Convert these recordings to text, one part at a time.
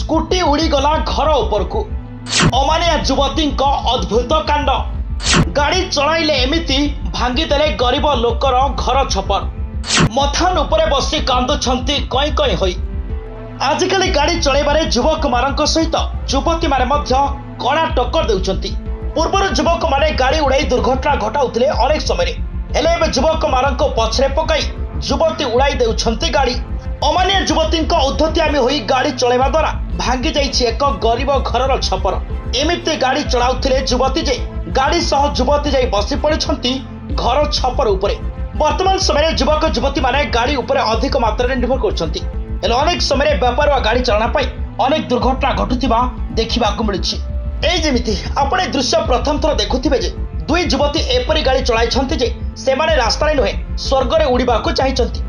Scooty उड़ीगला घर उपरकू अमानिया युवती अद्भुत कांड गाड़ी चलाइले एमिति भांगीदेले गरीब लोकर घर छपर मथान उपरे बसी कांदुछंती कई कई होई। आजिकाली गाड़ी चलाइबारे युवक मानक सहित युवती माने मध्य कड़ा टक्कर देउछंती। पूर्वर युवक माने गाड़ी उड़ाई दुर्घटना घटाउथिले अनेक समय हेले एबे युवक मानक पछरे पकाई युवती उड़ाई देउछंती गाड़ी। अमानिया युवती उद्धतियामी होई गाड़ी चलाइबा द्वारा भांगी जाइछि एक गरीब घरर छपर। एमिति गाड़ी चलाउथिले युवती जे गाड़ी सह युवती जाई बसी पड़िछंती घर छपर उपरे। वर्तमान समय युवक युवती माने गाड़ी उपरे अधिक मात्रा निर्भर करछंती। हेले अनेक समय व्यापार व गाड़ी चलाना पाई अनेक दुर्घटना घटुथिबा देखिबाकू मिलुछि। एई जेमिति आपण दृश्य प्रथम थर देखुथिबे जे दुई युवती एपरी गाड़ी चलाइछंती जे सेमाने रास्तारे नुहे स्वर्ग रे उड़ीबाकू चाहिछंती।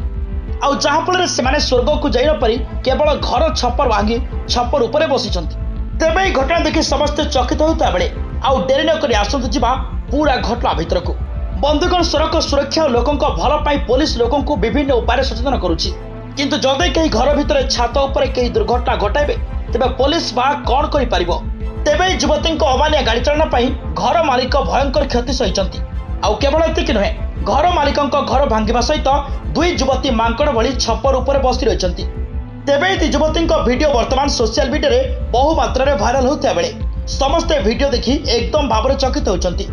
आउ जहाँफल से स्वर्ग को जाई न पारी केवल घर छपर भांगी छपर उपरे बसिछंती। तेबे ई घटना देखि समस्त चकित होता बेले आउ डेरी न करी आसंतु जिबा पूरा घटना भितर को। बंधुगण सड़क सुरक्षा और लोकों भल पाई पुलिस लोकों को विभिन्न उपाय सचेतन करुछि, किंतु जदि कहीं घर भितर छात उपरे कहीं दुर्घटना घटाइबे तेबे पुलिस बा कौन करि पारिबो। तेबे युवती अमानिया गाड़ी चलना पाई घर मालिक भयंकर क्षति सहिचंती। आउ केवल एतिक नुहे घर मालिकों घर भांगिबा सहित दुई युवती मांकड़ भली छपर उपरे बसी रहिचंती। तेबे युवती वीडियो वर्तमान सोशल मीडिया रे बहु मात्रा रे भाइराल होता बेले समस्ते वीडियो देखि एकदम भाव चकित होचंती।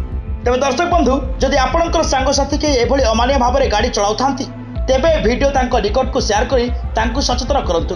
तेबे दर्शक बंधु जदि आपणकर सांगसाथी के एभली अमानिया भाव गाड़ी चलाउथांती तेबे वीडियो तांको निकट को शेयर करी तांको सचेतन करंतु।